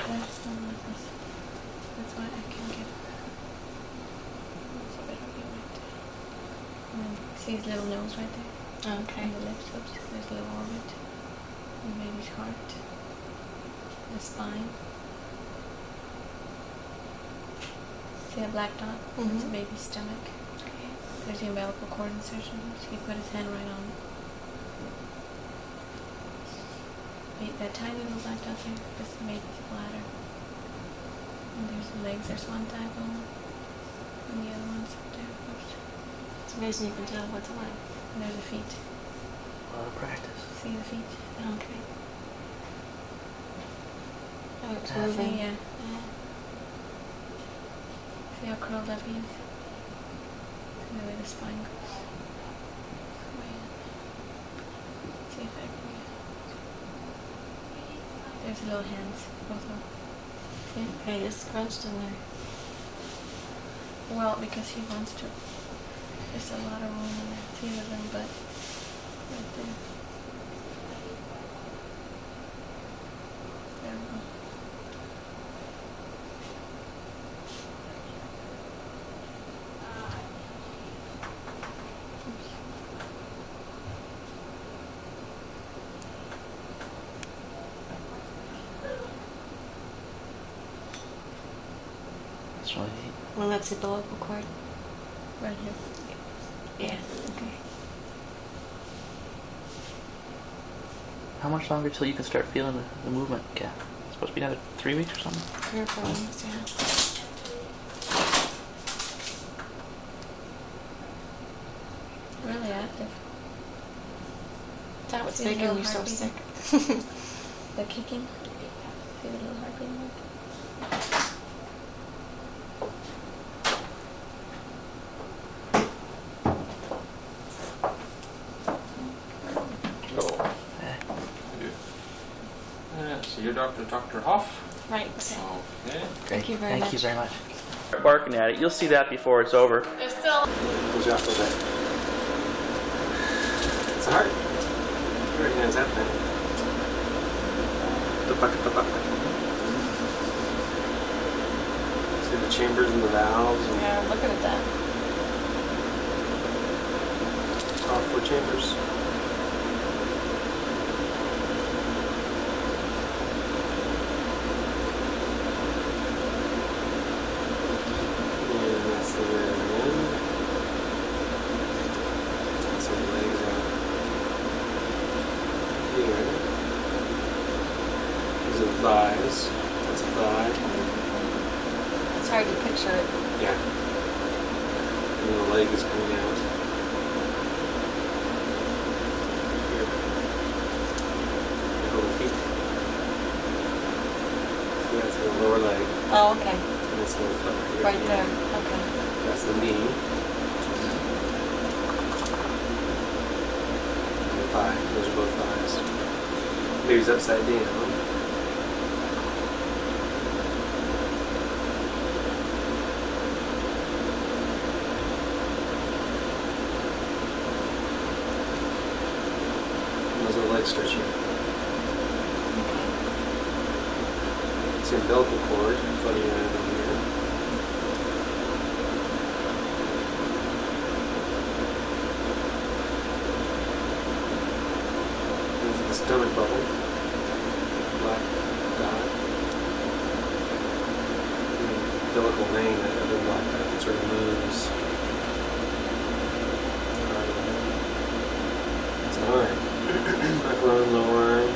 There's no this. That's why I can get it's a bit of unit. And then see his little nose right there? Okay. And the lips, oops, there's a little orbit. And the baby's heart. The spine. See a black dot? That's a baby's stomach. Okay. There's the umbilical cord insertion, so he put his hand right on it. Wait, that tiny little black dot there, that's the baby's bladder. And there's the legs, there's one thigh bone. And the other one's up there. Oops. It's amazing you can tell what's alive. And there's the feet. A lot of practice. See the feet? Okay. Oh, it's See, moving. yeah. See how curled up he is? See the way the spine goes. See if I can. There's little hands, both of them. See? Okay, it's scrunched in there. Well, because he wants to. There's a lot of room in there. See the little butt right there. There we go. Oops. That's really neat. Well, that's the umbilical cord. Right here. Yeah. Okay. How much longer till you can start feeling the movement, Kat? It's supposed to be another 3 weeks or something? 3 or 4 weeks, yeah. Really active. That was See the making little me so heart sick. The kicking. See the little heart beating like. So, so you're Dr. Hoff? Right. Okay. Thank you very Thank much. you very much. Start barking at it. You'll see that before it's over. There's still... Who's after that? It's hard. He already has that thing. See the chambers and the valves and Yeah, looking at that. all 4 chambers. And that's the rear end. So the legs are here. These are the thighs. That's a thigh. It's hard to picture it. Yeah. And then the leg is coming out. Here. Middle of the feet. So that's the lower leg. Oh, okay. And that's the foot here. Right there. Okay. That's the knee. And the thigh. Those are both thighs. Baby's upside down. Those are leg stretching. It's the umbilical cord floating around on here. This is the stomach bubble. Black dot. The umbilical vein, that other black dot that sort of moves. It's an arm. Upper arm, lower arm.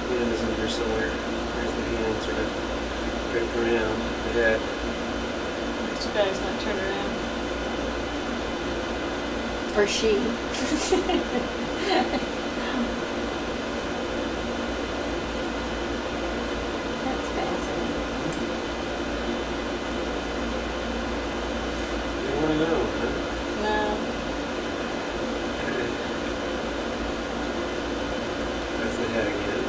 Hand is in here somewhere. There's the hand sort of draped around the head. Too bad it's not turned around. Or she. That's fascinating. You want to know, huh? No. That's the head again.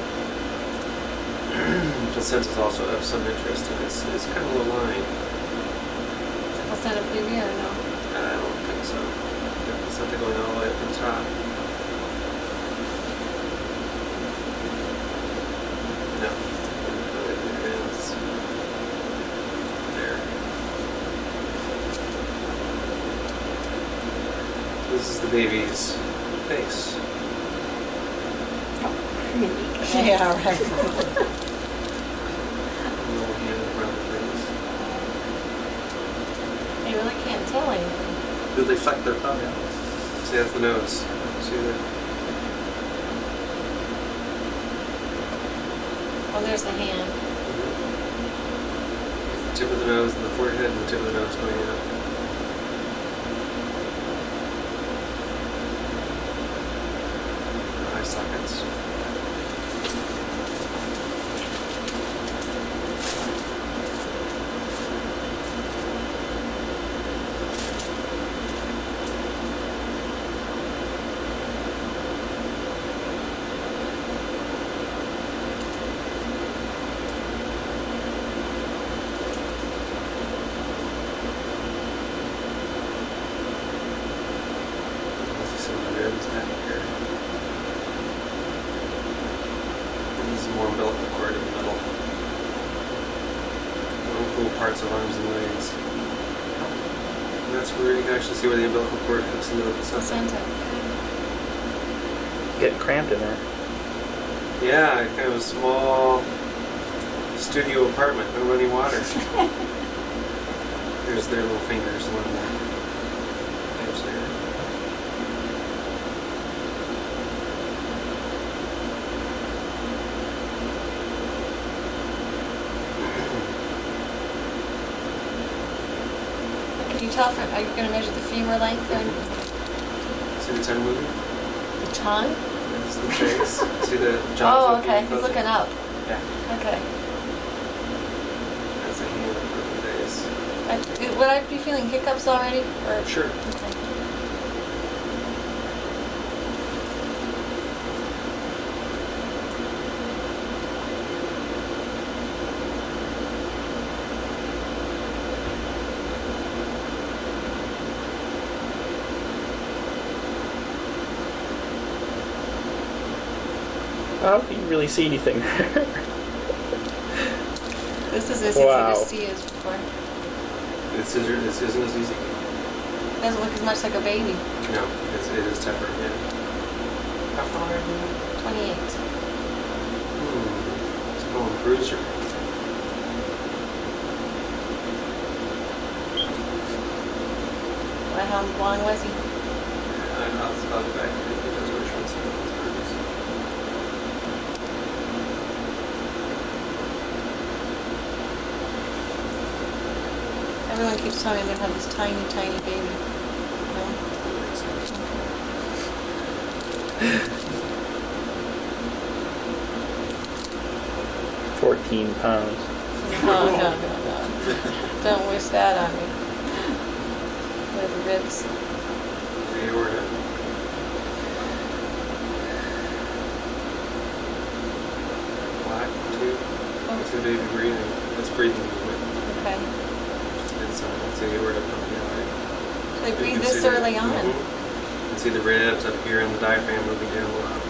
Placenta's also of some interest, and it's kind of low lying. Was that a preview or no? I don't think so. The placenta going all the way up the top. No. This is the baby's face. Yeah, right. Little hand around the face. You really can't tell anything. Do they fleck their thumb out? See, that's the nose. See that? Oh, there's the hand. The tip of the nose and the forehead and the tip of the nose going out. Eye sockets. Some of the ribs back here. And this is more umbilical cord in the middle. One of the cool parts of arms and legs. And that's where you can actually see where the umbilical cord hooks into the placenta. Placenta. Getting cramped in there. Yeah, kind of a small studio apartment, no running water. There's their little fingers along there. There's there. Can you tell from, are you going to measure the femur length or See the tongue moving? the tongue? That's the face. See the jaws Oh, opening okay. and He's closing? looking up. Yeah. Okay. That's the hand for the face. Would I be feeling hiccups already? Or Sure. Okay. I don't think you really see anything there. This is as Wow. easy to see as before. This isn't as easy. Doesn't look as much like a baby. No, it is tougher, yeah. How far are you? 28. It's a little bruiser. Well, how long was he? I'll go back and get those measurements. Everyone keeps telling me they're going to have this tiny, tiny baby. No? 14 pounds. No. Don't wish that on me. With ribs. The aorta. Black tube. That's the baby breathing. That's breathing movement. Okay. Inside. That's the aorta pumping out. So they You breathe can this see the- early on. You can see the ribs up here and the diaphragm moving down a lot.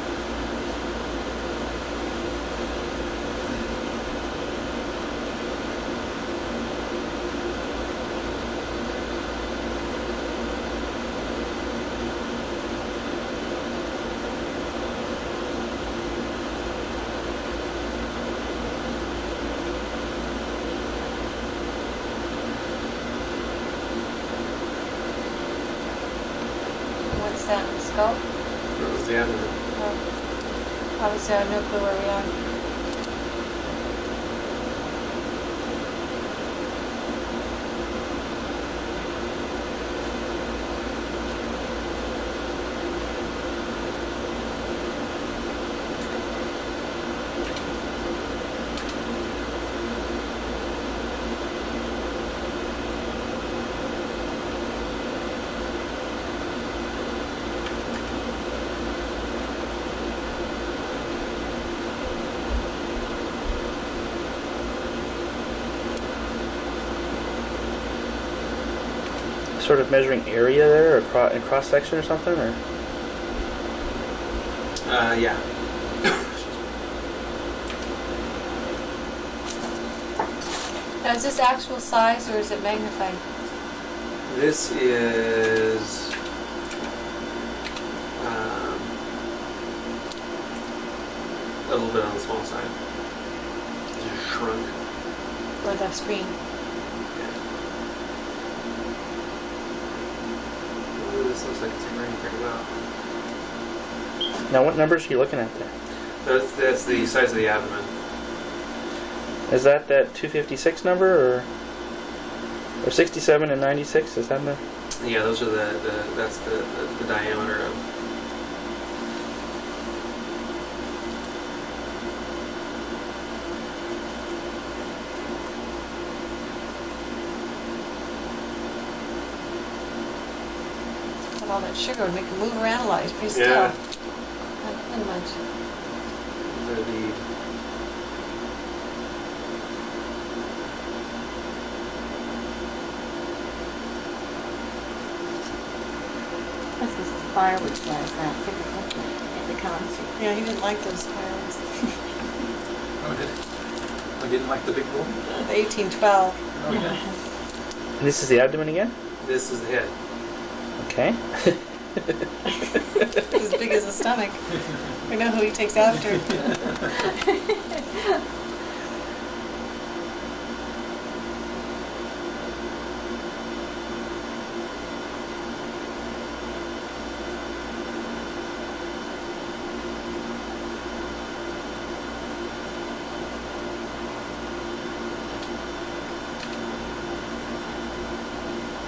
What's that? The skull? That was the abdomen. Oh. Obviously, I have no clue where we are. Sort of measuring area there, or cross section or something, or Yeah. Now, is this actual size or is it magnified? This is a little bit on the small side. It's just shrunk. Or the screen. Ooh, this looks like it's agreeing pretty well. Now, what numbers are you looking at there? That's the size of the abdomen. Is that 256 number, or 67 and 96? Is that the? Yeah, those are that's the diameter of. But all that sugar would make it move around a lot. He's pretty still. Yeah. Not much. The bead. This was fireworks last night, typical at the concert. Yeah, he didn't like those fireworks. Oh, did it? I didn't like the big bull? The 1812. Oh, yeah. And this is the abdomen again. This is the head. Okay. He's as big as the stomach. We know who he takes after.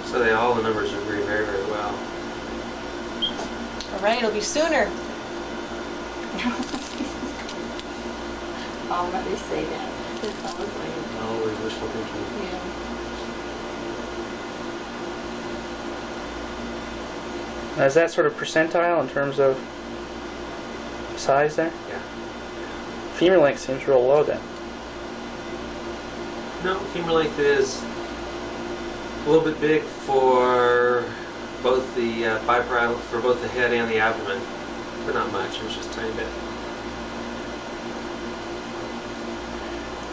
So all the numbers agree very, very well. All right, it'll be sooner. Already say that. That's always like, Always wishful thinking. yeah. Now, is that sort of percentile in terms of size there? Yeah. Femur length seems real low then. No, femur length is a little bit big for both the biparietal, for both the head and the abdomen, but not much. It's just a tiny bit.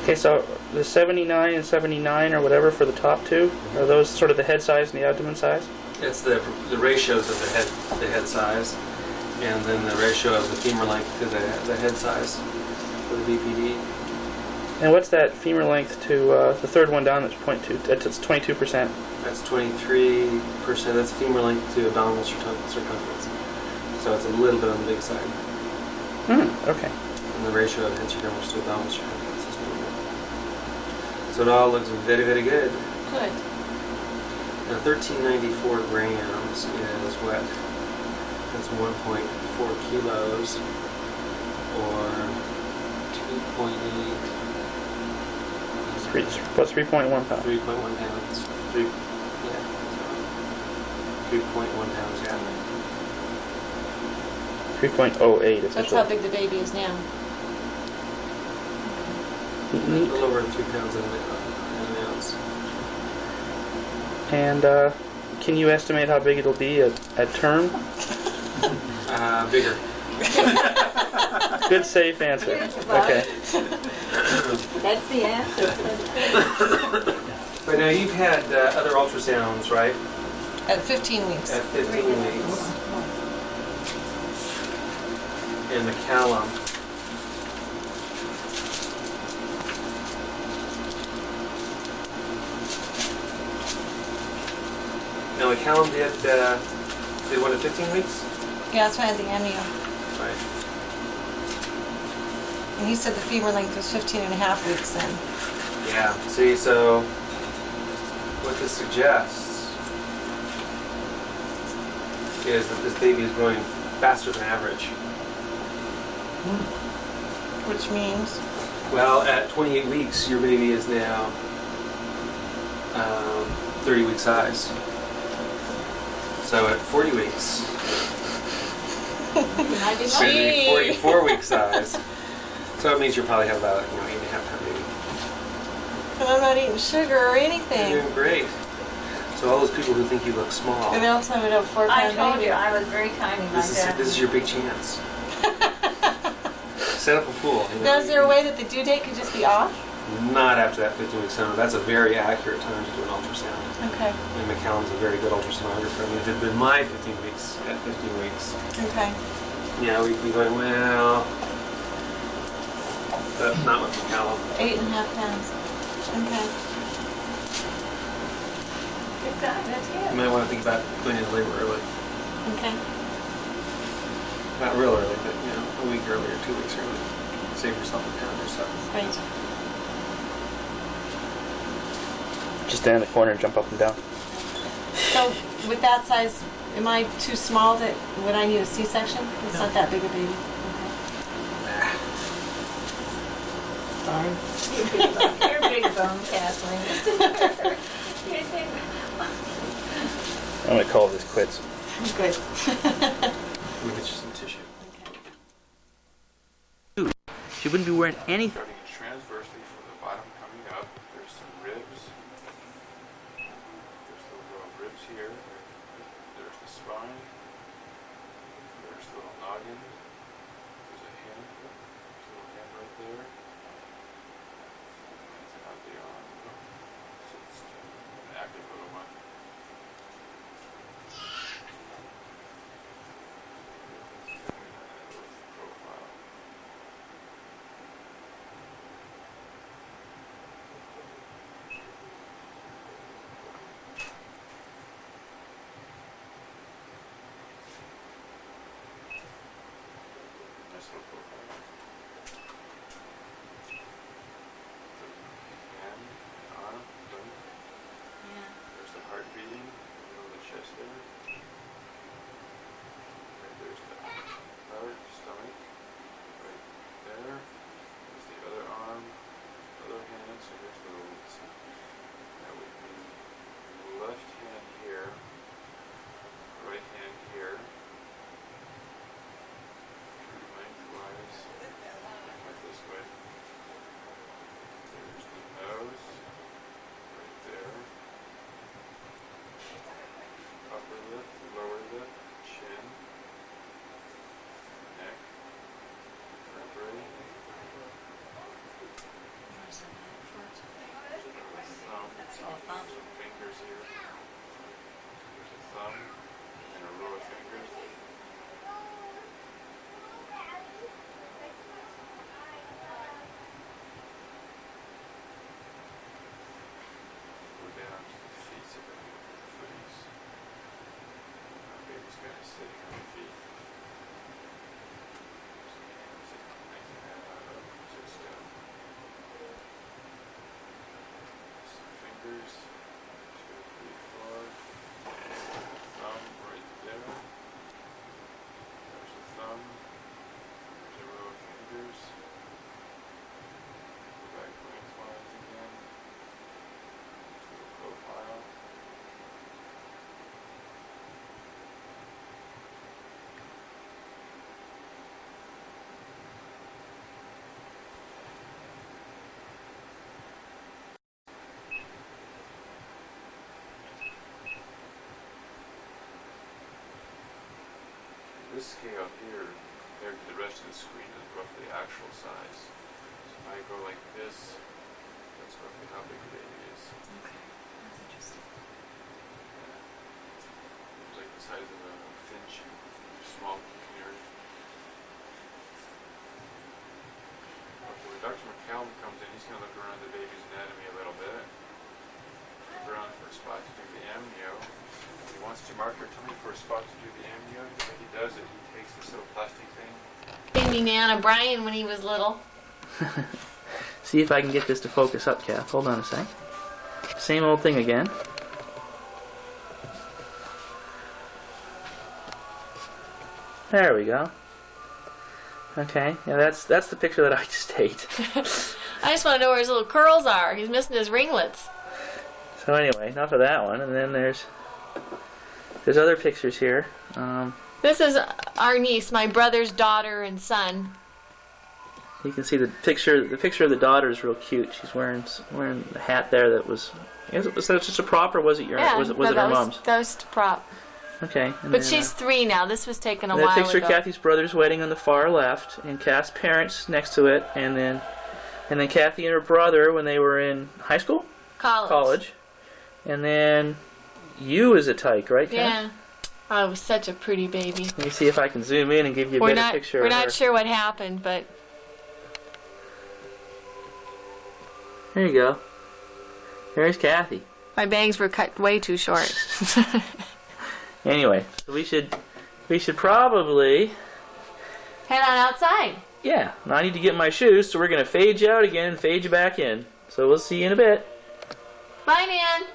Okay, so the 79 and 79 or whatever for the top two, are those sort of the head size and the abdomen size? It's the ratios of the head size, and then the ratio of the femur length to the head size for the BPD. And what's that femur length to the third one down that's 0.2? That's 22%. That's 23%. That's femur length to abdominal circumference. So it's a little bit on the big side. Okay. And the ratio of head circumference to abdominal circumference is normal. So it all looks very, very good. Good. Now 1394 grams is what? That's 1.4 kilos or 2.8. What's 3.1 pounds? 3.1 pounds. 3.1 pounds, yeah. 3.08 That's officially. how big the baby is now. A little over 3 pounds in an ounce. And can you estimate how big it'll be at term? Bigger. Good, safe answer. Okay. That's the answer. But now you've had other ultrasounds, right? At 15 weeks. At 15 weeks. And the callum. Now the callum did one at 15 weeks? Yeah, that's why I had the amnio. Right. And he said the femur length was 15 and a half weeks then. Yeah. See, so what this suggests is that this baby is growing faster than average. Which means? Well, at 28 weeks, your baby is now 30 week size. So at 40 weeks, it's going to be 44 week size. So it means you'll probably have about 8.5 pound baby. And I'm not eating sugar or anything. You're doing great. So all those people who think you look small, And all the time I'd have a 4 I pound told baby. you, I was very tiny like that. this is your big chance. Set up a pool. Now, is there a way that the due date could just be off? Not after that 15 week sound. That's a very accurate time to do an ultrasound. Okay. And McCallum's a very good ultrasonographer. I mean, if it had been my 15 weeks at 15 weeks, Okay. yeah, we'd be going, well, but not with McCallum. 8.5 pounds. Okay. Good job, that's You good. might want to think about going into labor early. Okay. Not real early, but a week earlier, 2 weeks early. Save yourself a pound or so. Great. Just stand in the corner and jump up and down. So with that size, am I too small that would I need a C-section? It's No. not that big a baby. Okay. Sorry. You're big bone, Kathleen. You're big. I'm gonna call this quits. Good. We'll get you some tissue. She wouldn't be wearing anything. Starting transversely from the bottom coming up, there's some ribs. There's the little ribs here. There's the spine. There's the little noggin. There's a hand. There's a little hand right there. That's not the arm. So it's an active little one. Profile. Nice little profile. Hand, arm, boom. There's the heart beating, the middle of the chest there. Right there's the heart, stomach. Right there. There's the other arm, other hand, so here's the release. That would be left hand here, right hand here. Lengthwise, like this way. There's the nose, right there. Upper lip, lower lip, chin, neck, vertebrae. Some fingers here. There's a thumb and a row of fingers. Go down to the feet, so that the footies. Baby's kind of sitting on the feet. Making that out of sit still. Some fingers. 2, 3, 4. Thumb right there. There's the thumb. There's a row of fingers. Go back lengthwise again. Little profile. This scale here, compared to the rest of the screen, is roughly actual size. So if I go like this, that's roughly how big the baby is. Okay. That's interesting. It's like the size of a finch, small canary. Okay, when Dr. McCallum comes in, he's going to look around the baby's anatomy a little bit. Look around for a spot to do the amnio. If he wants to mark her tummy for a spot to do the amnio, when he does it, he takes this little plastic thing. Baby Nana Brian when he was little. See if I can get this to focus up, Kath. Hold on a sec. Same old thing again. There we go. Okay, yeah, that's the picture that I just ate. I just want to know where his little curls are. He's missing his ringlets. So anyway, enough of that one. And then there's other pictures here. This is our niece, my brother's daughter and son. You can see the picture. The picture of the daughter is real cute. She's wearing the hat there. That was. Was that just a prop, or was it your? Was it her mom's? That was the prop. Okay. And But then, she's 3 now. This was taken a and while that picture ago. of Kathy's brother's wedding on the far left, and Kath's parents next to it, and then Kathy and her brother when they were in high school, college, and then you as a tyke, right, Kath? Yeah. Oh, it was such a pretty baby. Let me see if I can zoom in and give you a better picture. We're of her. not sure what happened, but There you go. There's Kathy. My bangs were cut way too short. Anyway, so we should probably, Head on outside. yeah. I need to get my shoes, so we're gonna fade you out again and fade you back in. So we'll see you in a bit. Bye, Nan.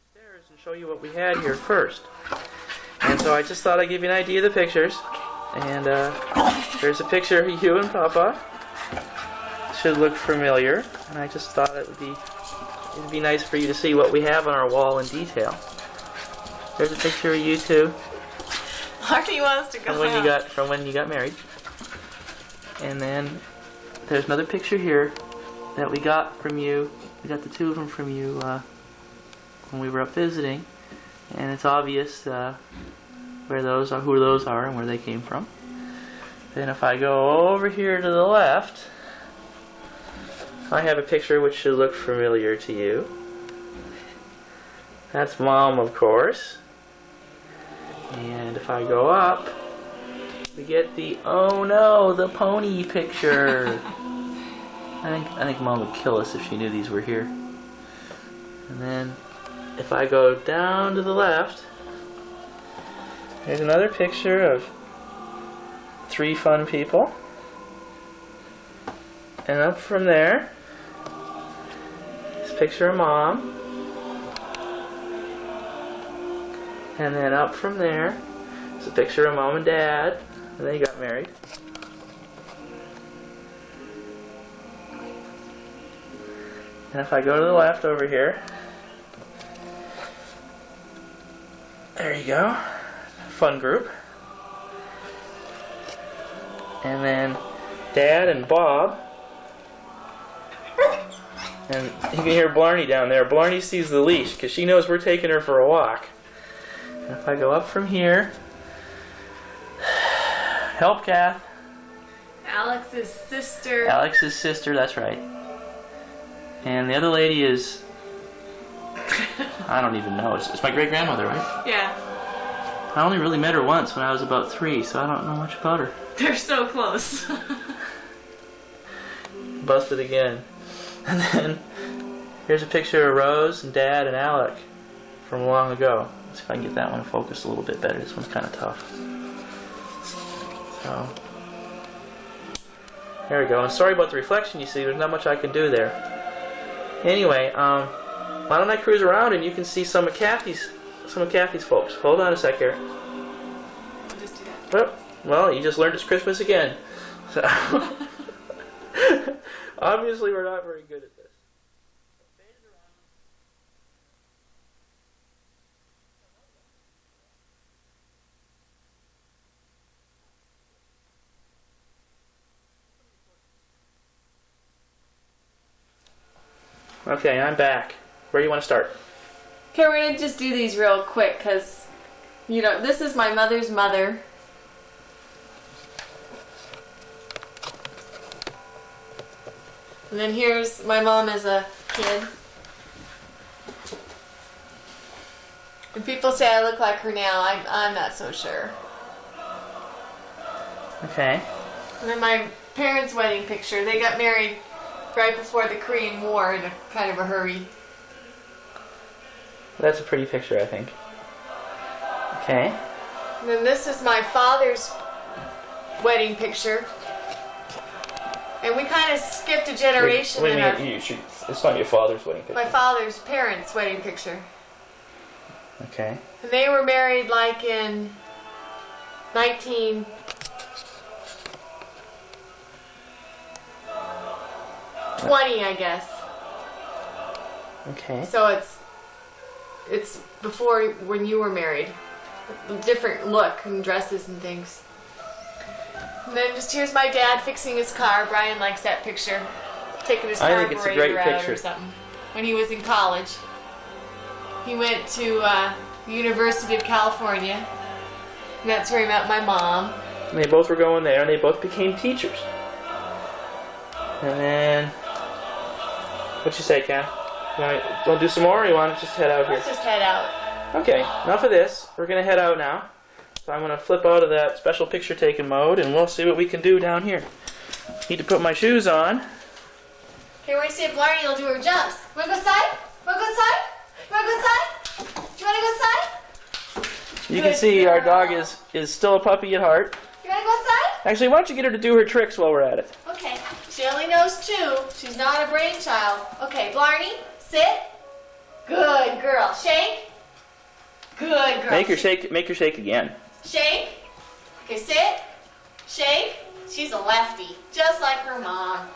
Upstairs and show you what we had here first. And so I just thought I'd give you an idea of the pictures. And there's a picture of you and Papa. Should look familiar. And I just thought it'd be nice for you to see what we have on our wall in detail. There's a picture of you two Marty wants to go from when you got married. And then there's another picture here that we got from you. We got the two of them from you when we were up visiting. And it's obvious where those are, who those are, and where they came from. Then if I go over here to the left, I have a picture which should look familiar to you. That's Mom, of course. And if I go up, we get the oh no, the pony picture. I think Mom would kill us if she knew these were here. And then if I go down to the left, there's another picture of three fun people. And up from there, this picture of Mom. And then up from there, there's a picture of Mom and Dad. And they got married. And if I go to the left over here, there you go. Fun group. And then Dad and Bob. And you can hear Blarney down there. Blarney sees the leash because she knows we're taking her for a walk. And if I go up from here, help, Kath. Alex's sister. Alex's sister, that's right. And the other lady is, I don't even know. It's my great-grandmother, right? Yeah. I only really met her once when I was about 3, so I don't know much about her. They're so close. Busted again. And then here's a picture of Rose and Dad and Alec from long ago. Let's see if I can get that one focused a little bit better. This one's kind of tough. So there we go. And sorry about the reflection. You see, there's not much I can do there. Anyway, why don't I cruise around and you can see some of Kathy's folks. Hold on a sec here. I'll just do that. Well, you just learned it's Christmas again. So obviously, we're not very good at this. Okay, I'm back. Where do you want to start? Okay, we're gonna just do these real quick because, you know, this is my mother's mother. And then here's my mom as a kid. And people say I look like her now. I'm not so sure. Okay. And then my parents' wedding picture. They got married right before the Korean War in a kind of a hurry. That's a pretty picture, I think. Okay. And then this is my father's wedding picture. And we kind of skipped a generation Wait in a our... minute, it's not your father's wedding picture. My father's parents' wedding picture. Okay. And they were married like in 1920, I guess. Okay. So it's before when you were married. A different look and dresses and things. And then just here's my dad fixing his car. Brian likes that picture. Taking his I think it's a carburetor great out picture. or something. When he was in college. He went to the University of California. And that's where he met my mom. And they both were going there, and they both became teachers. And then, what'd you say, Kat? Want to do some more, or you want to just head out here? Let's just head out. Okay, enough of this. We're going to head out now. So I'm going to flip out of that special picture taking mode, and we'll see what we can do down here. Need to put my shoes on. Here, wait, see if Blarney will do her jumps. Want to go outside? Want to go outside? You want to go outside? Do you want to go outside? You can see our dog is still a puppy at heart. You want to go outside? Actually, why don't you get her to do her tricks while we're at it? Okay. She only knows 2. She's not a brainchild. Okay, Blarney, sit. Good girl. Shake. Good girl. Make her shake again. Shake. Okay, sit. Shake. She's a lefty, just like her mom.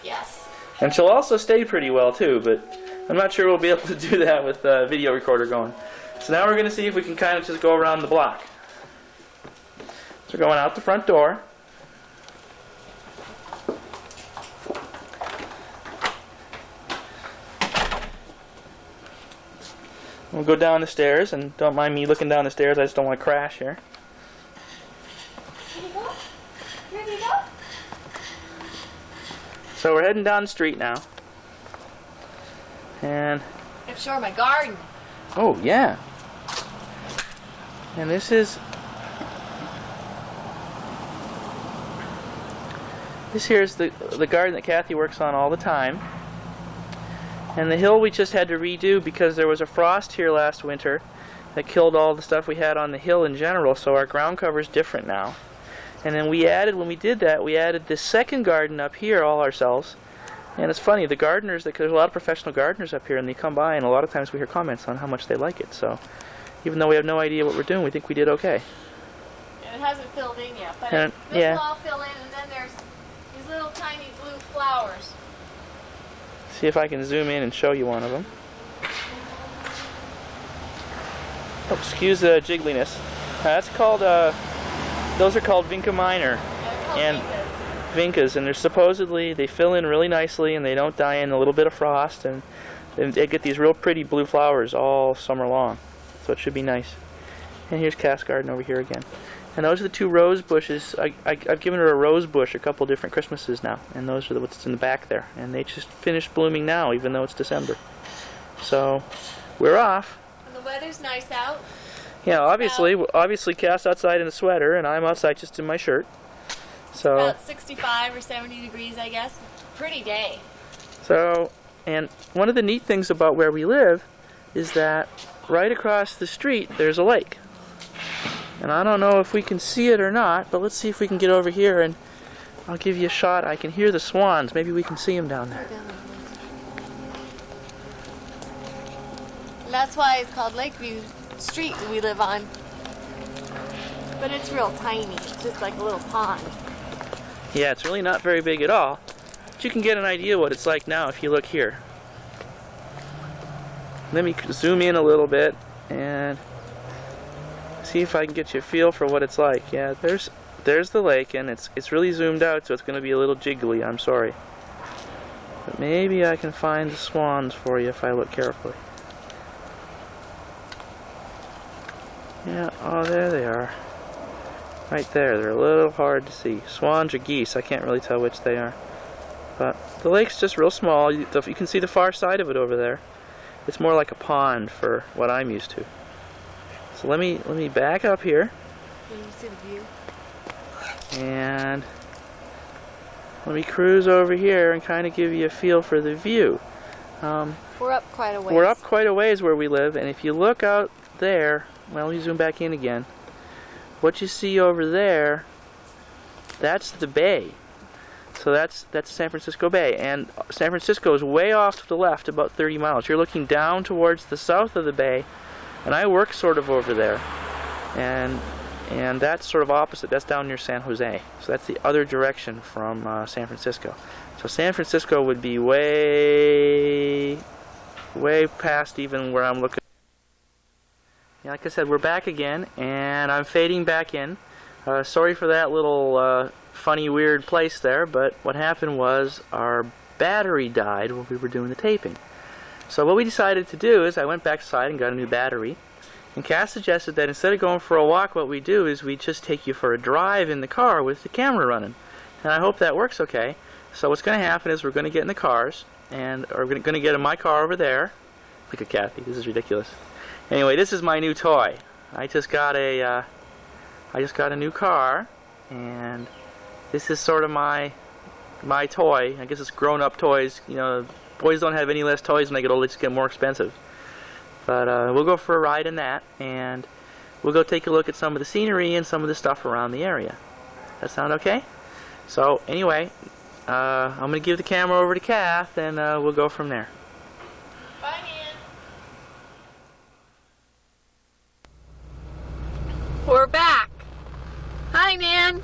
Yes. And she'll also stay pretty well too, but I'm not sure we'll be able to do that with the video recorder going. So now we're going to see if we can kind of just go around the block. So we're going out the front door. We'll go down the stairs, and don't mind me looking down the stairs, I just don't want to crash here. Ready to go? Ready to go? So we're heading down the street now. And I'm sure my garden. oh yeah. And this here is the garden that Kathy works on all the time. And the hill we just had to redo because there was a frost here last winter that killed all the stuff we had on the hill in general, so our ground cover is different now. And then when we did that, we added this second garden up here all ourselves. And it's funny, the gardeners, there's a lot of professional gardeners up here, and they come by, and a lot of times we hear comments on how much they like it. So even though we have no idea what we're doing, we think we did okay. And it hasn't filled in yet, but And, this yeah. will all fill in, and then there's these little tiny blue flowers. See if I can zoom in and show you one of them. Oh, excuse the jiggliness. That's called, those are called Vinca minor. And Vincas, and they're supposedly, they fill in really nicely and they don't die in a little bit of frost, and they get these real pretty blue flowers all summer long. So it should be nice. And here's Cass' garden over here again. And those are the 2 rose bushes. I've given her a rose bush a couple different Christmases now, and those are what's in the back there. And they just finished blooming now, even though it's December. So we're off. And the weather's nice out. Yeah, obviously Cass outside in a sweater, and I'm outside just in my shirt. So about 65 or 70 degrees, I guess. Pretty day. So, and one of the neat things about where we live is that right across the street there's a lake. And I don't know if we can see it or not, but let's see if we can get over here and I'll give you a shot. I can hear the swans. Maybe we can see them down there. And that's why it's called Lakeview Street we live on. But it's real tiny. It's just like a little pond. Yeah, it's really not very big at all. But you can get an idea what it's like now if you look here. Let me zoom in a little bit and see if I can get you a feel for what it's like. Yeah, there's the lake, and it's really zoomed out, so it's going to be a little jiggly. I'm sorry. But maybe I can find the swans for you if I look carefully. Yeah, oh, there they are. Right there. They're a little hard to see. Swans or geese, I can't really tell which they are. But the lake's just real small. You can see the far side of it over there. It's more like a pond for what I'm used to. So let me back up here. Can you see the view? And let me cruise over here and kind of give you a feel for the view. We're up quite a ways. We're up quite a ways where we live, and if you look out there, well, let me zoom back in again. What you see over there, that's the bay. So that's San Francisco Bay, and San Francisco is way off to the left, about 30 miles. You're looking down towards the south of the bay, and I work sort of over there, and that's sort of opposite. That's down near San Jose. So that's the other direction from San Francisco. So San Francisco would be way past even where I'm looking. Yeah, like I said, we're back again, and I'm fading back in. Sorry for that little funny, weird place there, but what happened was our battery died when we were doing the taping. So what we decided to do is I went back inside and got a new battery, and Cass suggested that instead of going for a walk, what we do is we just take you for a drive in the car with the camera running. And I hope that works okay. So what's going to happen is we're going to get in the cars, and are going to get in my car over there. Look at Kathy. This is ridiculous. Anyway, this is my new toy. I just got a new car, and this is sort of my toy. I guess it's grown-up toys. You know, boys don't have any less toys when they get older; they just get more expensive. But we'll go for a ride in that, and we'll go take a look at some of the scenery and some of the stuff around the area. That sound okay? So anyway, I'm going to give the camera over to Kath, and we'll go from there. Bye, Nan. We're back. Hi, Nan.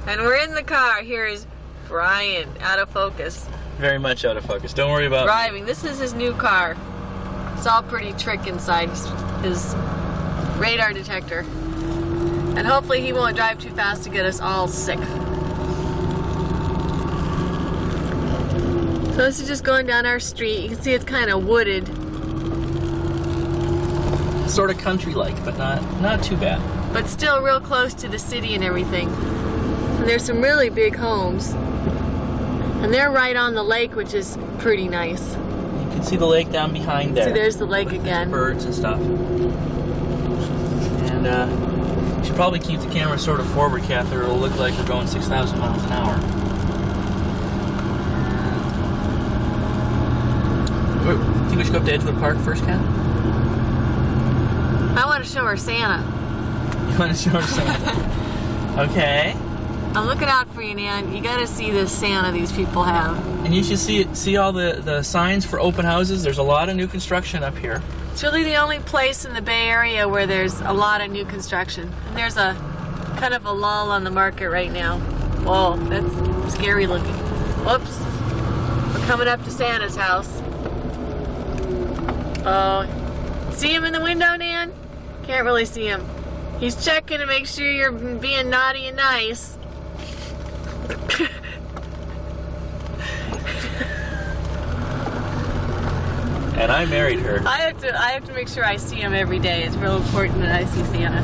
And we're in the car. Here is Brian, out of focus. Very much out of focus. Don't worry about Driving. This is his new car. It's all pretty trick inside his radar detector. And hopefully he won't drive too fast to get us all sick. So this is just going down our street. You can see it's kind of wooded. Sort of country-like, but not too bad. But still real close to the city and everything. And there's some really big homes. And they're right on the lake, which is pretty nice. You can see the lake down behind there. See, there's the lake again. Birds and stuff. And you should probably keep the camera sort of forward, Kath, or it'll look like we're going 6,000 miles an hour. I think we should go up to Edgewood Park first, Kath? I want to show her Santa. You want to show her Santa? Okay. I'm looking out for you, Nan. You gotta see this Santa these people have. And you should see all the signs for open houses. There's a lot of new construction up here. It's really the only place in the Bay Area where there's a lot of new construction. And there's a kind of a lull on the market right now. Whoa, that's scary looking. Whoops. We're coming up to Santa's house. Oh, see him in the window, Nan? Can't really see him. He's checking to make sure you're being naughty and nice. And I married her. I have to make sure I see him every day. It's real important that I see Santa.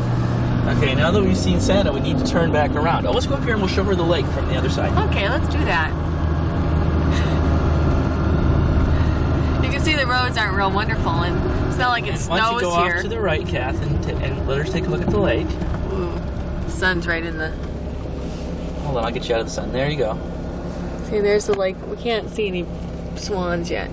Okay, now that we've seen Santa, we need to turn back around. Oh, let's go up here and we'll show her the lake from the other side. Okay, let's do that. You can see the roads aren't real wonderful, and it's not like it snows here. Why don't you go off to the right, Kath, and let her take a look at the lake. Ooh, the sun's right in the... Hold on, I'll get you out of the sun. There you go. See, there's the lake. We can't see any swans yet.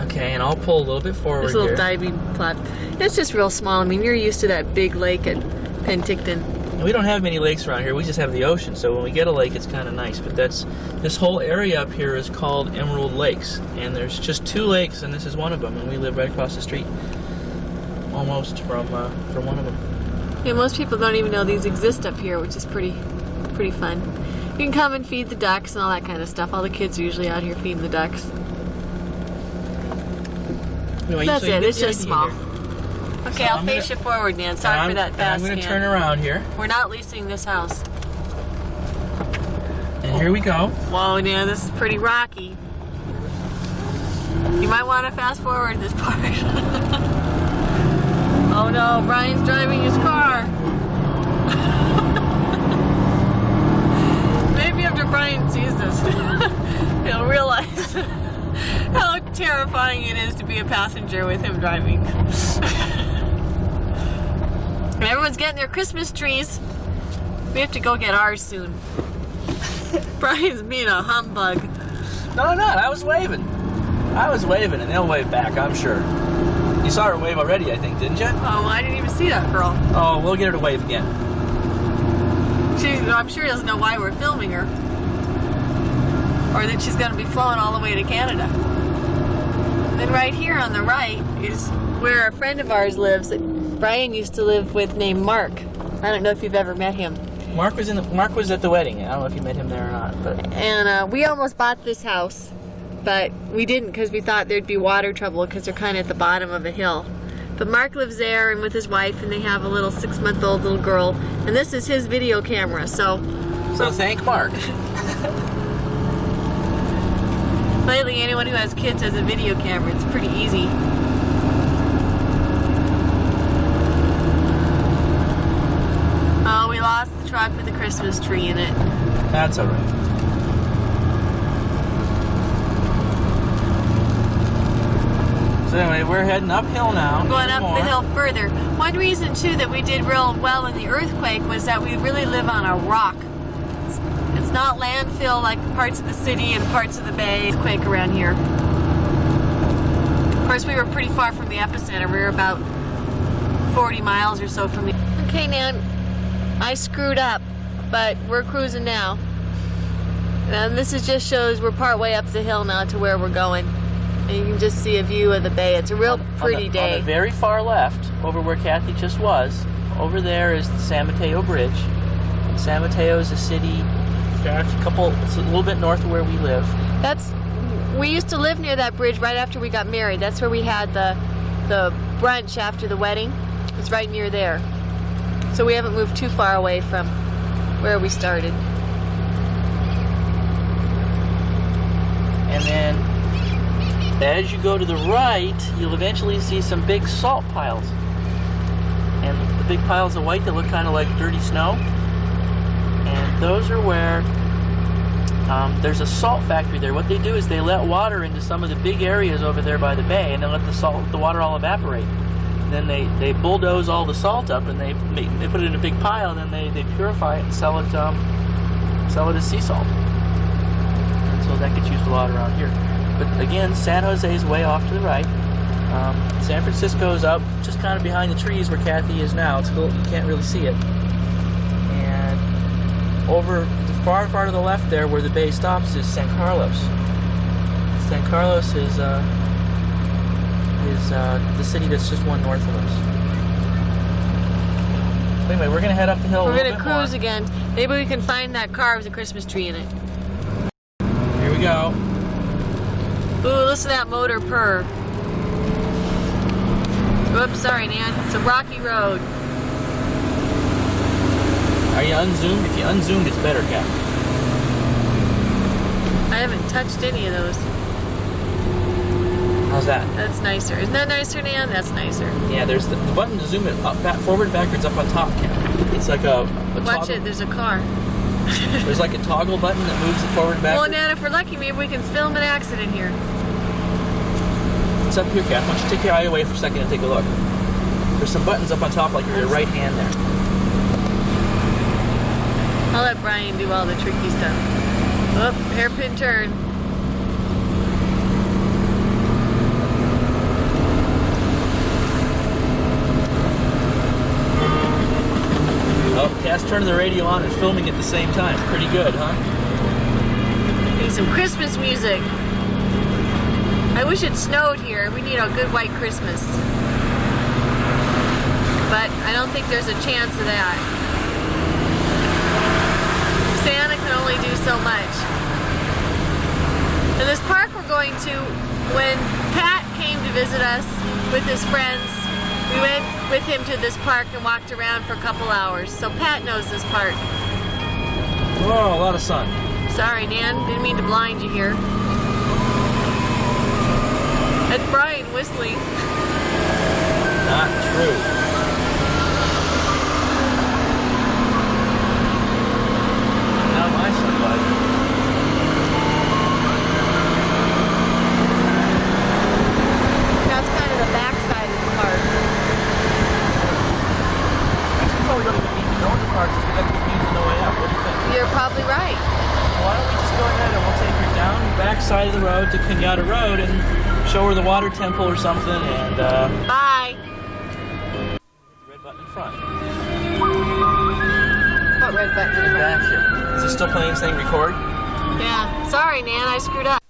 Okay, and I'll pull a little bit forward There's a little here. diving platform. It's just real small. I mean, you're used to that big lake at Penticton. And we don't have many lakes around here. We just have the ocean. So when we get a lake, it's kind of nice. But this whole area up here is called Emerald Lakes, and there's just 2 lakes, and this is one of them. And we live right across the street, almost from one of them. Yeah, most people don't even know these exist up here, which is pretty fun. You can come and feed the ducks and all that kind of stuff. All the kids are usually out here feeding the ducks. Anyway, That's so you it. get It's the just idea small. here. Okay, So I'll face you forward, Nan. Sorry for that fast I'm going to scan. turn around here. We're not leasing this house. And here we go. Whoa, Nan, this is pretty rocky. You might want to fast forward this part. Oh no, Brian's driving his car. Maybe after Brian sees this, he'll realize how terrifying it is to be a passenger with him driving. And everyone's getting their Christmas trees. We have to go get ours soon. Brian's being a humbug. No, I'm not. I was waving, and they'll wave back, I'm sure. You saw her wave already, I think, didn't you? Oh, I didn't even see that girl. Oh, we'll get her to wave again. I'm sure doesn't know why we're filming her. Or that she's going to be flown all the way to Canada. And then right here on the right is where a friend of ours lives that Brian used to live with named Mark. I don't know if you've ever met him. Mark was at the wedding. I don't know if you met him there or not. But And we almost bought this house, but we didn't because we thought there'd be water trouble because they're kind of at the bottom of a hill. But Mark lives there and with his wife, and they have a little 6-month-old little girl. And this is his video camera, so thank Mark. lately anyone who has kids has a video camera. It's pretty easy. Oh, we lost the truck with the Christmas tree in it. That's all right. So anyway, we're heading uphill now. Going some up more. the hill further. One reason too that we did real well in the earthquake was that we really live on a rock. It's not landfill like parts of the city and parts of the bay. Earthquake around here. Of course, we were pretty far from the epicenter. We were about 40 miles or so from the... Okay, Nan, I screwed up, but we're cruising now. And this is just shows we're part way up the hill now to where we're going. And you can just see a view of the bay. It's a real pretty day. On the very far left, over where Kathy just was, over there is the San Mateo Bridge. San Mateo is a city, it's a little bit north of where we live. We used to live near that bridge right after we got married. That's where we had the brunch after the wedding. It's right near there. So we haven't moved too far away from where we started. And then as you go to the right, you'll eventually see some big salt piles. And the big piles of white that look kind of like dirty snow. And those are where there's a salt factory there. What they do is they let water into some of the big areas over there by the bay, and they let the water all evaporate. And then they bulldoze all the salt up, and they put it in a big pile, and then they purify it and sell it as sea salt. And so that gets used a lot around here. But again, San Jose is way off to the right. San Francisco's up just kind of behind the trees where Kathy is now. It's cool, you can't really see it. And over the far to the left there where the bay stops is San Carlos. San Carlos is the city that's just one north of us. Anyway, we're gonna head up the hill. We're gonna cruise again. Maybe we can find that car with a Christmas tree in it. Here we go. Ooh, listen to that motor purr. Oops, sorry, Nan. It's a rocky road. Are you unzoomed? If you unzoomed, it's better, Cap. I haven't touched any of those. How's that? That's nicer. Isn't that nicer, Nan? That's nicer. Yeah, there's the button to zoom it up, forward, backwards, up on top, Cap. It's like a Watch toggle. it, there's a car. There's like a toggle button that moves it forward and Well, backwards. Nan, if we're lucky, maybe we can film an accident here. It's up here, Cap. Why don't you take your eye away for a second and take a look? There's some buttons up on top, like your right hand there. I'll let Brian do all the tricky stuff. Oh, hairpin turn. Oh, Cass turning the radio on and filming at the same time. Pretty good, huh? Need some Christmas music. I wish it snowed here. We need a good white Christmas. But I don't think there's a chance of that. Santa can only do so much. And this park we're going to, when Pat came to visit us with his friends, we went with him to this park and walked around for a couple hours. So Pat knows this park. Whoa, a lot of sun. Sorry, Nan. Didn't mean to blind you here. That's Brian whistling. Not true. Now my sunlight. That's kind of the backside of the park. Actually, probably don't even need to go in the park because we got the views on the way up. What do you think? You're probably right. Why don't we just go ahead and we'll take her down the back side of the road to Kenyatta Road and show her the water temple or something, and Bye. the red button in front. What red button? That's it. Is it still playing saying record? Yeah. Sorry, Nan. I screwed up.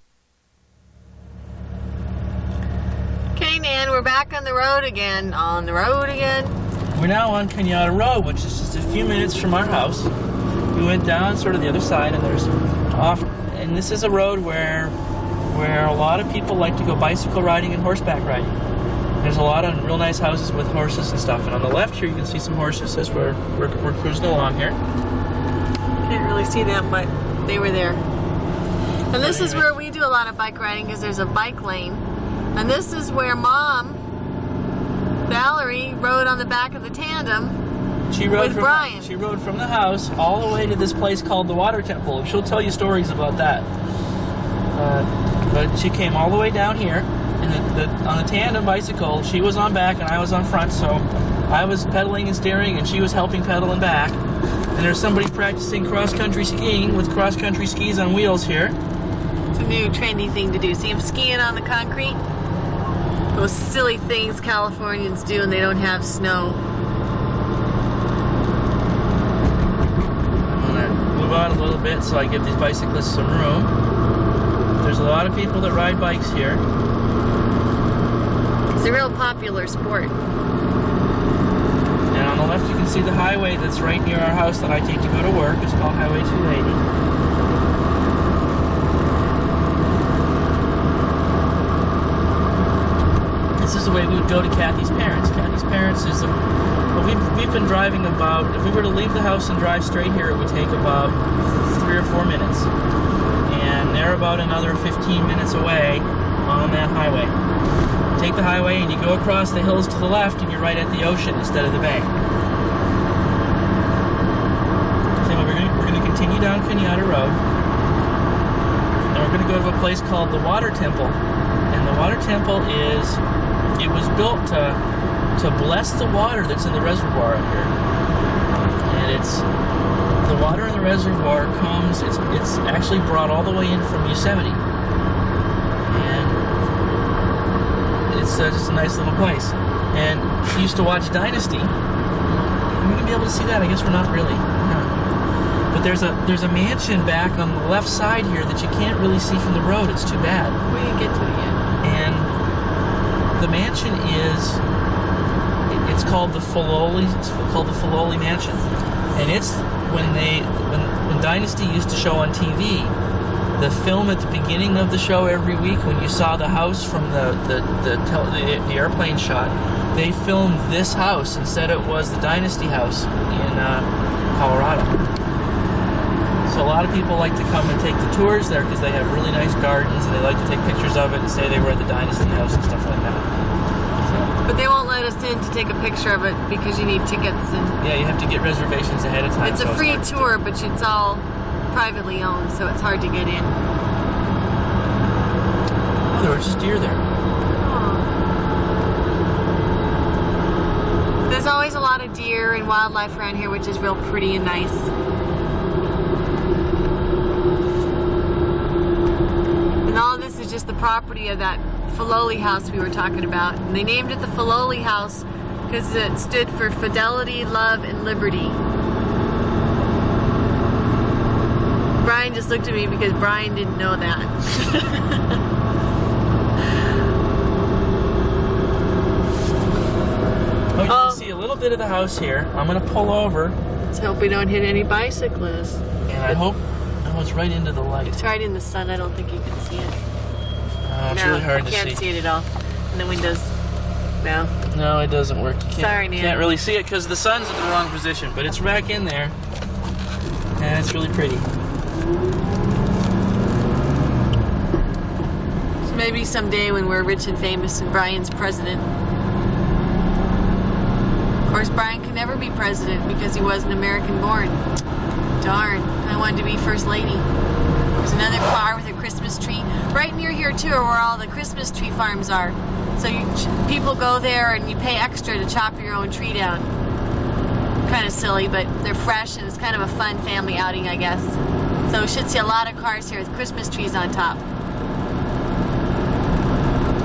Okay, Nan. We're back on the road again. On the road again. We're now on Kenyatta Road, which is just a few minutes from our house. We went down sort of the other side, and there's off, and this is a road where a lot of people like to go bicycle riding and horseback riding. There's a lot of real nice houses with horses and stuff. And on the left here, you can see some horses as we're cruising along here. Can't really see them, but they were there. And this is where we do a lot of bike riding because there's a bike lane. And this is where Mom, Valerie, rode on the back of the tandem. She rode with Brian. She rode from the house all the way to this place called the Water Temple. And she'll tell you stories about that. But she came all the way down here, And on the tandem bicycle, she was on back and I was on front, so I was pedaling and steering and she was helping pedal and back. And there's somebody practicing cross-country skiing with cross-country skis on wheels here. It's a new trendy thing to do. See them skiing on the concrete? Those silly things Californians do when they don't have snow. I'm gonna move on a little bit so I give these bicyclists some room. There's a lot of people that ride bikes here. It's a real popular sport. And on the left you can see the highway that's right near our house that I take to go to work. It's called Highway 280. This is the way we would go to Kathy's parents. Kathy's parents is well, we've been driving about, if we were to leave the house and drive straight here, it would take about 3 or 4 minutes. And they're about another 15 minutes away on that highway. Take the highway and you go across the hills to the left and you're right at the ocean instead of the bay. So we're going to continue down Kenyatta Road. And we're going to go to a place called the Water Temple. And the Water Temple it was built to bless the water that's in the reservoir up here. And the water in the reservoir it's actually brought all the way in from Yosemite. And it's just a nice little place. And we used to watch Dynasty. Are we going to be able to see that? I guess we're not really. No. But there's a mansion back on the left side here that you can't really see from the road. It's too bad. We didn't get to it yet. And the mansion it's called the Filoli. It's called the Filoli Mansion. And it's when Dynasty used to show on TV, the film at the beginning of the show every week when you saw the house from the airplane shot, they filmed this house and said it was the Dynasty house in Colorado. So a lot of people like to come and take the tours there because they have really nice gardens and they like to take pictures of it and say they were at the Dynasty house and stuff like that. But they won't let us in to take a picture of it because you need tickets. And yeah, you have to get reservations ahead of time. It's a free tour, but it's all privately owned, so it's hard to get in. Oh, there were just deer there. Oh. There's always a lot of deer and wildlife around here, which is real pretty and nice. And all of this is just the property of that Filoli house we were talking about. And they named it the Filoli house because it stood for fidelity, love, and liberty. Brian just looked at me because Brian didn't know that. You can see a little bit of the house here. I'm going to pull over. Let's hope we don't hit any bicyclists. And I hope it's right into the light. It's right in the sun. I don't think you can see it. It's really hard to see. I can't see it at all. And the windows. No. No, it doesn't work. Sorry, Nan. Can't really see it because the sun's in the wrong position, but it's back in there. And it's really pretty. So maybe someday when we're rich and famous and Brian's president. Of course, Brian can never be president because he wasn't American born. Darn, I wanted to be first lady. There's another car with a Christmas tree. Right near here too are where all the Christmas tree farms are. So people go there and you pay extra to chop your own tree down. Kind of silly, but they're fresh and it's kind of a fun family outing, I guess. So we should see a lot of cars here with Christmas trees on top.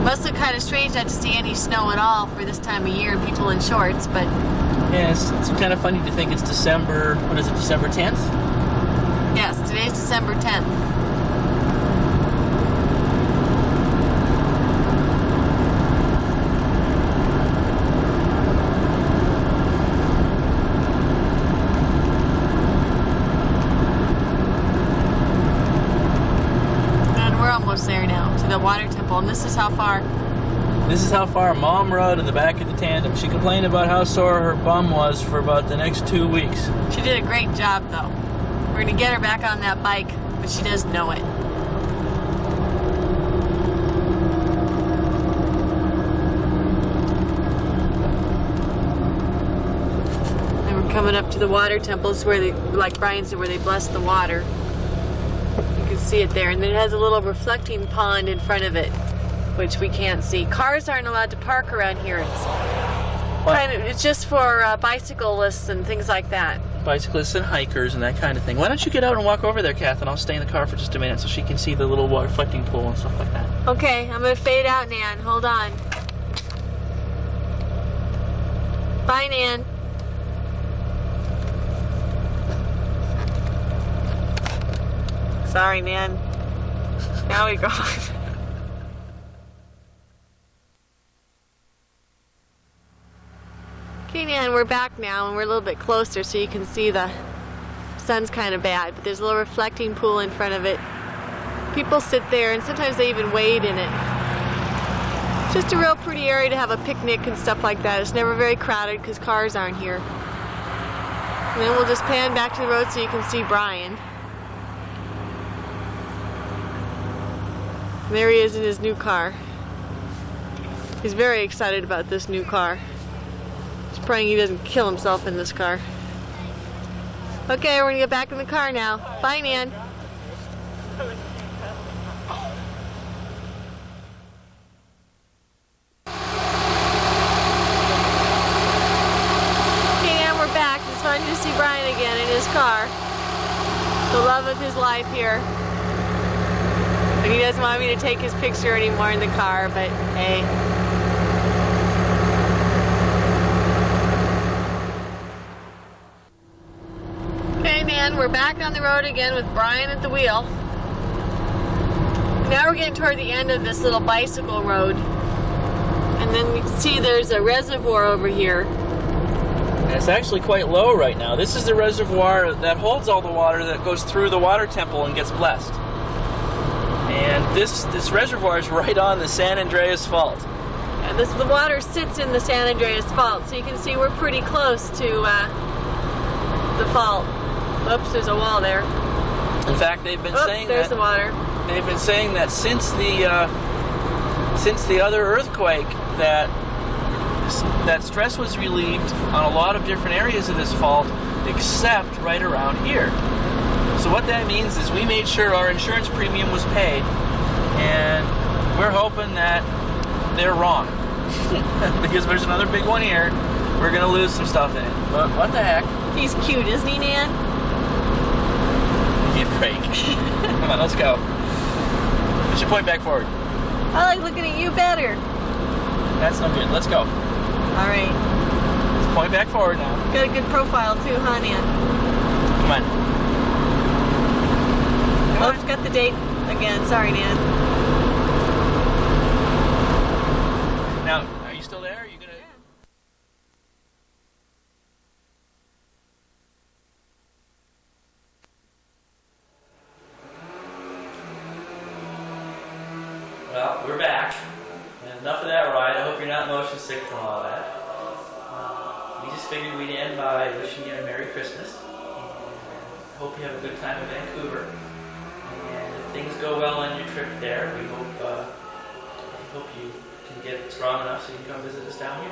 Must look kind of strange not to see any snow at all for this time of year and people in shorts, but... Yeah, it's kind of funny to think it's December, what is it, December 10th? Yes, today's December 10th. And we're almost there now, to the water temple, and this is how far. This is how far Mom rode in the back of the tandem. She complained about how sore her bum was for about the next 2 weeks. She did a great job, though. We're going to get her back on that bike, but she doesn't know it. And we're coming up to the water temples where they, like Brian said, where they bless the water. You can see it there. And then it has a little reflecting pond in front of it. which we can't see. Cars aren't allowed to park around here. It's just for bicyclists and things like that. Bicyclists and hikers and that kind of thing. Why don't you get out and walk over there, Kath, and I'll stay in the car for just a minute so she can see the little water reflecting pool and stuff like that. Okay, I'm gonna fade out, Nan. Hold on. Bye, Nan. Sorry, Nan. Now we go. Okay, Nan, we're back now, and we're a little bit closer so you can see the sun's kind of bad, but there's a little reflecting pool in front of it. People sit there, and sometimes they even wade in it. It's just a real pretty area to have a picnic and stuff like that. It's never very crowded because cars aren't here. And then we'll just pan back to the road so you can see Brian. And there he is in his new car. He's very excited about this new car. He's praying he doesn't kill himself in this car. Okay, we're gonna get back in the car now. Bye, Nan. Okay, Nan, we're back. It's fun to see Brian again in his car. The love of his life here. But he doesn't want me to take his picture anymore in the car, but hey. Okay, Nan, we're back on the road again with Brian at the wheel. Now we're getting toward the end of this little bicycle road. And then we can see there's a reservoir over here. And it's actually quite low right now. This is the reservoir that holds all the water that goes through the water temple and gets blessed. And this reservoir is right on the San Andreas Fault. And the water sits in the San Andreas Fault, so you can see we're pretty close to the fault. Oops, there's a wall there. In fact, they've been saying there's that the water. they've been saying that since the other earthquake that stress was relieved on a lot of different areas of this fault, except right around here. So what that means is we made sure our insurance premium was paid, and we're hoping that they're wrong. Because there's another big one here. We're going to lose some stuff in it. But what the heck? He's cute, isn't he, Nan? Give me a break. Come on, let's go. We should point back forward. I like looking at you better. That's no good. Let's go. All right. Let's point back forward now. Got a good profile too, huh, Nan? Come on. Oops, got the date again. Sorry, Nan. Now, are you still there? Are you gonna? Well, we're back. And enough of that ride. I hope you're not motion sick from all that. We just figured we'd end by wishing you a Merry Christmas. And hope you have a good time in Vancouver. And if things go well on your trip there, we hope you can get strong enough so you can come visit us down here.